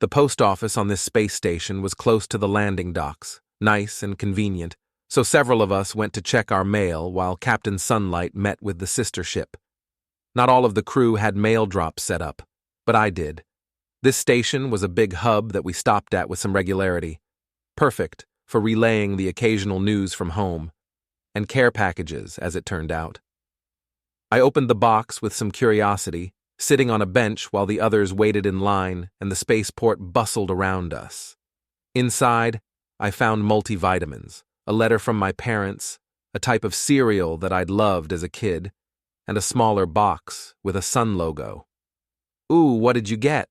The post office on this space station was close to the landing docks, nice and convenient, so several of us went to check our mail while Captain Sunlight met with the sister ship. Not all of the crew had mail drops set up, but I did. This station was a big hub that we stopped at with some regularity, perfect for relaying the occasional news from home, and care packages, as it turned out. I opened the box with some curiosity, sitting on a bench while the others waited in line and the spaceport bustled around us. Inside, I found multivitamins, a letter from my parents, a type of cereal that I'd loved as a kid, and a smaller box with a sun logo. "Ooh, what did you get?"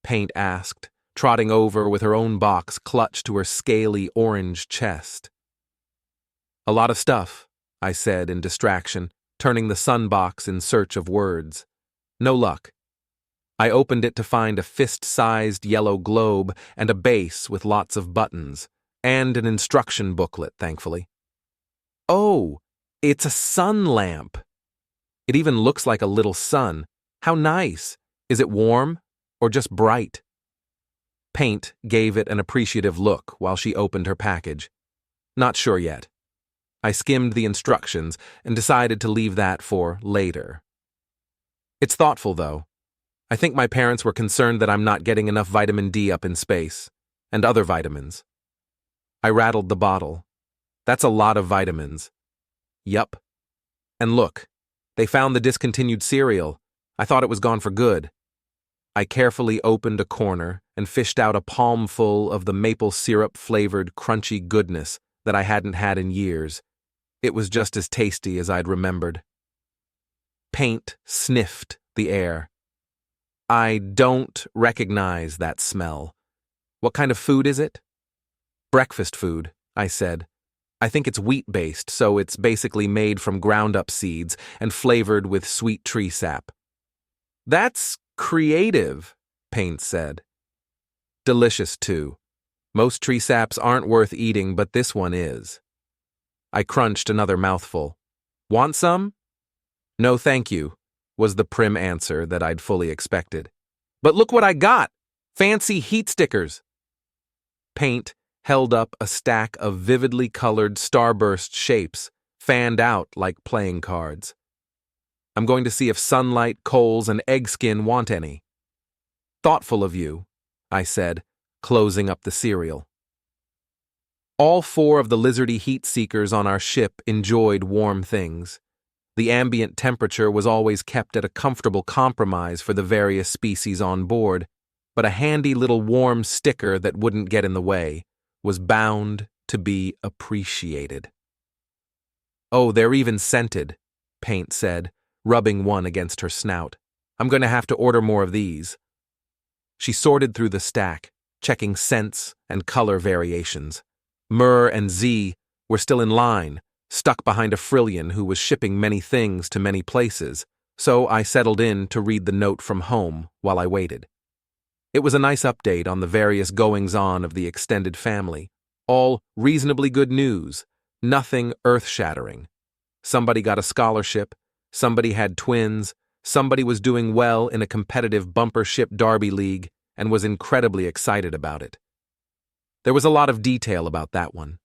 Paint asked, trotting over with her own box clutched to her scaly orange chest. "A lot of stuff," I said in distraction, turning the sun box in search of words. No luck. I opened it to find a fist-sized yellow globe and a base with lots of buttons, and an instruction booklet, thankfully. "Oh, it's a sun lamp. It even looks like a little sun. How nice. Is it warm or just bright?" Paint gave it an appreciative look while she opened her package. "Not sure yet." I skimmed the instructions and decided to leave that for later. It's thoughtful, though. I think my parents were concerned that I'm not getting enough vitamin D up in space, and other vitamins. I rattled the bottle. "That's a lot of vitamins." "Yup. And look, they found the discontinued cereal. I thought it was gone for good." I carefully opened a corner and fished out a palmful of the maple syrup-flavored crunchy goodness that I hadn't had in years. It was just as tasty as I'd remembered. Paint sniffed the air. "I don't recognize that smell. What kind of food is it?" "Breakfast food," I said. "I think it's wheat-based, so it's basically made from ground-up seeds and flavored with sweet tree sap." "That's creative," Paint said. "Delicious, too. Most tree saps aren't worth eating, but this one is." I crunched another mouthful. "Want some?" "No, thank you," was the prim answer that I'd fully expected. "But look what I got! Fancy heat stickers!" Paint held up a stack of vividly colored starburst shapes, fanned out like playing cards. "I'm going to see if Sunlight, Coals, and Eggskin want any." "Thoughtful of you," I said, closing up the cereal. All 4 of the lizardy heat seekers on our ship enjoyed warm things. The ambient temperature was always kept at a comfortable compromise for the various species on board, but a handy little warm sticker that wouldn't get in the way was bound to be appreciated. "Oh, they're even scented," Paint said, rubbing one against her snout. "I'm going to have to order more of these." She sorted through the stack, checking scents and color variations. Myrrh and Z were still in line, stuck behind a Frillian who was shipping many things to many places, so I settled in to read the note from home while I waited. It was a nice update on the various goings-on of the extended family, all reasonably good news, nothing earth-shattering. Somebody got a scholarship, somebody had twins, somebody was doing well in a competitive bumper ship derby league and was incredibly excited about it. There was a lot of detail about that one.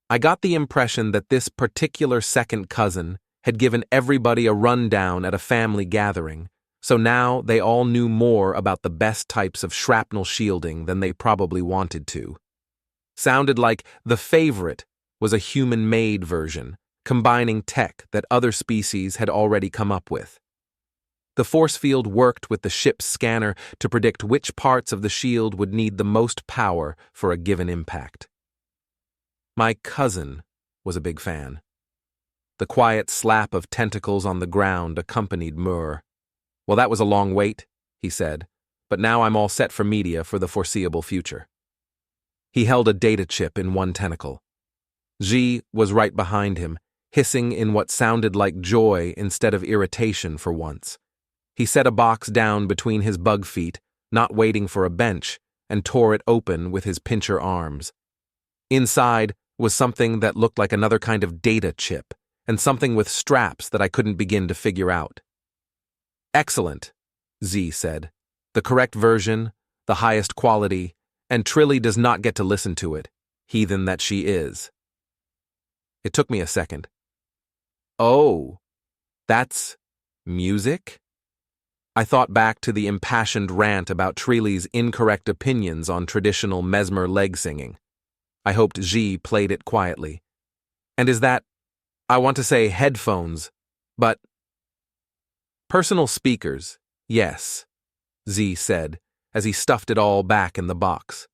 I got the impression that this particular second cousin had given everybody a rundown at a family gathering, so now they all knew more about the best types of shrapnel shielding than they probably wanted to. Sounded like the favorite was a human-made version, combining tech that other species had already come up with. The force field worked with the ship's scanner to predict which parts of the shield would need the most power for a given impact. My cousin was a big fan. The quiet slap of tentacles on the ground accompanied Myrrh. "Well, that was a long wait," he said, "but now I'm all set for media for the foreseeable future." He held a data chip in one tentacle. G was right behind him, hissing in what sounded like joy instead of irritation for once. He set a box down between his bug feet, not waiting for a bench, and tore it open with his pincher arms. Inside was something that looked like another kind of data chip, and something with straps that I couldn't begin to figure out. "Excellent," Z said. "The correct version, the highest quality, and Trilly does not get to listen to it, heathen that she is. It took me a second. Oh, that's music? I thought back to the impassioned rant about Trilly's incorrect opinions on traditional mesmer leg singing. I hoped Xi played it quietly. And is that, I want to say headphones, but personal speakers, yes, Z said, as he stuffed it all back in the box.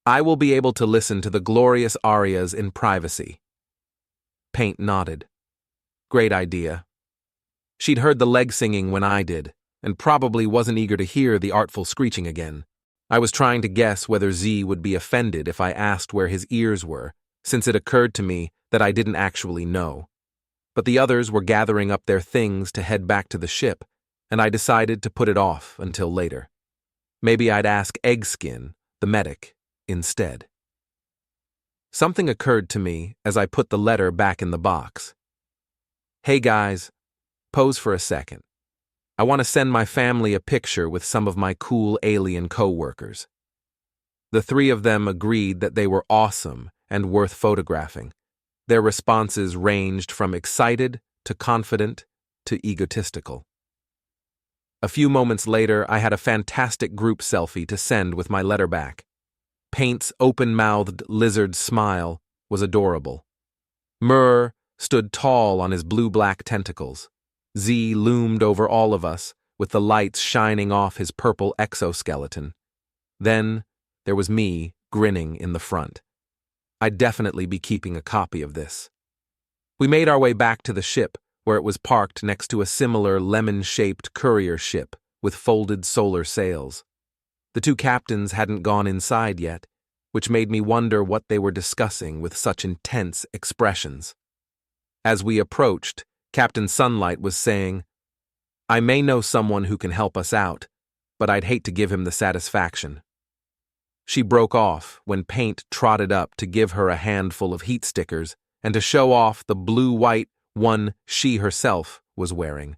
I will be able to listen to the glorious arias in privacy. Paint nodded. Great idea. She'd heard the leg singing when I did, and probably wasn't eager to hear the artful screeching again. I was trying to guess whether Z would be offended if I asked where his ears were, since it occurred to me that I didn't actually know. But the others were gathering up their things to head back to the ship, and I decided to put it off until later. Maybe I'd ask Eggskin, the medic, instead. Something occurred to me as I put the letter back in the box. Hey guys, pose for a second. I want to send my family a picture with some of my cool alien co-workers. The three of them agreed that they were awesome and worth photographing. Their responses ranged from excited to confident to egotistical. A few moments later, I had a fantastic group selfie to send with my letter back. Paint's open-mouthed lizard smile was adorable. Murr stood tall on his blue-black tentacles. Z loomed over all of us, with the lights shining off his purple exoskeleton. Then there was me, grinning in the front. I'd definitely be keeping a copy of this. We made our way back to the ship, where it was parked next to a similar lemon-shaped courier ship with folded solar sails. The two captains hadn't gone inside yet, which made me wonder what they were discussing with such intense expressions. As we approached, Captain Sunlight was saying, I may know someone who can help us out, but I'd hate to give him the satisfaction. She broke off when Paint trotted up to give her a handful of heat stickers and to show off the blue-white one she herself was wearing.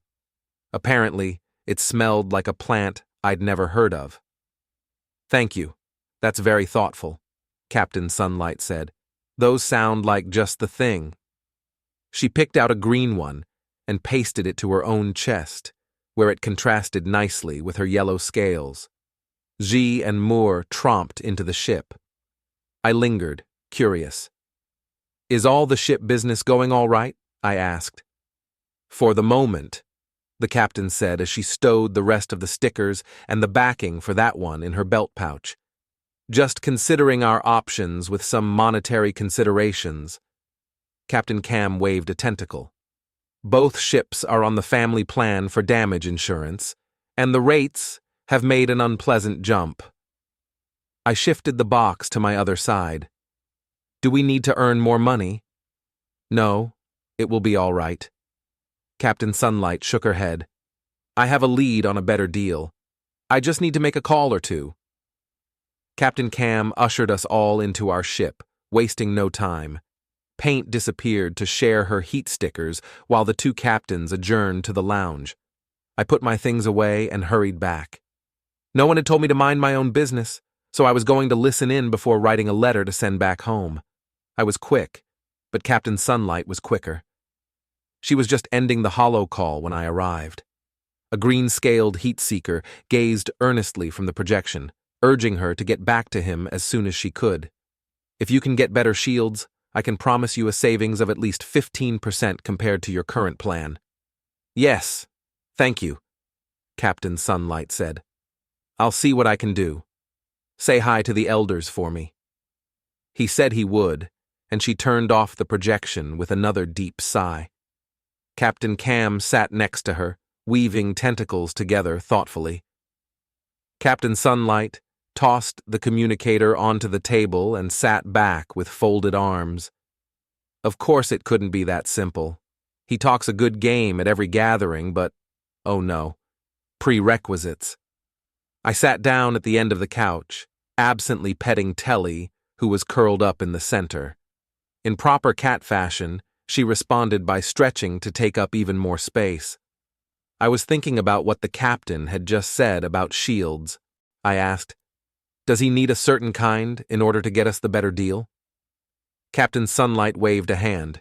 Apparently, it smelled like a plant I'd never heard of. Thank you. That's very thoughtful, Captain Sunlight said. Those sound like just the thing. She picked out a green one and pasted it to her own chest, where it contrasted nicely with her yellow scales. Xi and Moore tromped into the ship. I lingered, curious. Is all the ship business going all right? I asked. For the moment, the captain said as she stowed the rest of the stickers and the backing for that one in her belt pouch. Just considering our options with some monetary considerations. Captain Cam waved a tentacle. Both ships are on the family plan for damage insurance, and the rates have made an unpleasant jump. I shifted the box to my other side. Do we need to earn more money? No, it will be all right. Captain Sunlight shook her head. I have a lead on a better deal. I just need to make a call or two. Captain Cam ushered us all into our ship, wasting no time. Paint disappeared to share her heat stickers while the two captains adjourned to the lounge. I put my things away and hurried back. No one had told me to mind my own business, so I was going to listen in before writing a letter to send back home. I was quick, but Captain Sunlight was quicker. She was just ending the holo call when I arrived. A green-scaled heat seeker gazed earnestly from the projection, urging her to get back to him as soon as she could. If you can get better shields, I can promise you a savings of at least 15% compared to your current plan. Yes, thank you, Captain Sunlight said. I'll see what I can do. Say hi to the elders for me. He said he would, and she turned off the projection with another deep sigh. Captain Cam sat next to her, weaving tentacles together thoughtfully. Captain Sunlight tossed the communicator onto the table and sat back with folded arms. Of course it couldn't be that simple. He talks a good game at every gathering, but, oh no, prerequisites. I sat down at the end of the couch, absently petting Telly, who was curled up in the center. In proper cat fashion, she responded by stretching to take up even more space. I was thinking about what the captain had just said about shields. I asked. Does he need a certain kind in order to get us the better deal? Captain Sunlight waved a hand.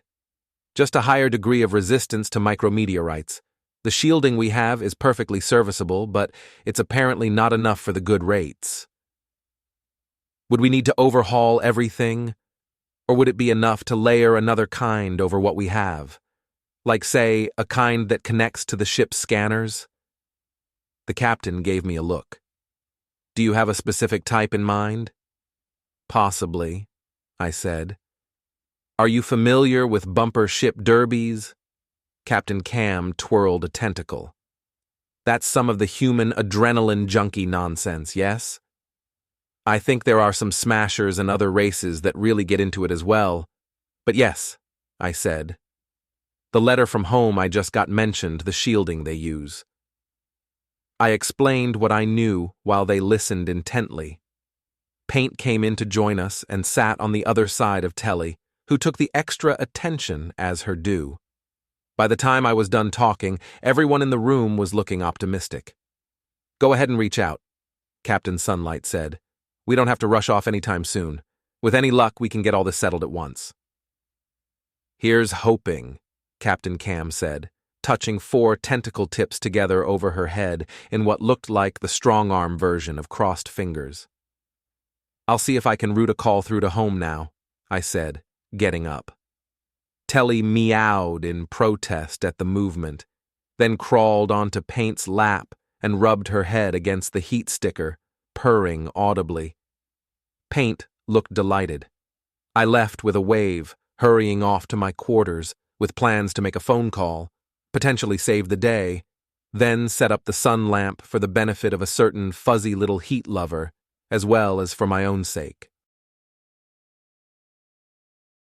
Just a higher degree of resistance to micrometeorites. The shielding we have is perfectly serviceable, but it's apparently not enough for the good rates. Would we need to overhaul everything? Or would it be enough to layer another kind over what we have? Like, say, a kind that connects to the ship's scanners? The captain gave me a look. Do you have a specific type in mind? Possibly, I said. Are you familiar with bumper ship derbies? Captain Cam twirled a tentacle. That's some of the human adrenaline junkie nonsense, yes? I think there are some smashers and other races that really get into it as well. But yes, I said. The letter from home I just got mentioned the shielding they use. I explained what I knew while they listened intently. Paint came in to join us and sat on the other side of Telly, who took the extra attention as her due. By the time I was done talking, everyone in the room was looking optimistic. Go ahead and reach out, Captain Sunlight said. We don't have to rush off anytime soon. With any luck, we can get all this settled at once. Here's hoping, Captain Cam said, touching 4 tentacle tips together over her head in what looked like the strong-arm version of crossed fingers. I'll see if I can route a call through to home now, I said, getting up. Telly meowed in protest at the movement, then crawled onto Paint's lap and rubbed her head against the heat sticker, purring audibly. Paint looked delighted. I left with a wave, hurrying off to my quarters, with plans to make a phone call, potentially save the day, then set up the sun lamp for the benefit of a certain fuzzy little heat lover, as well as for my own sake.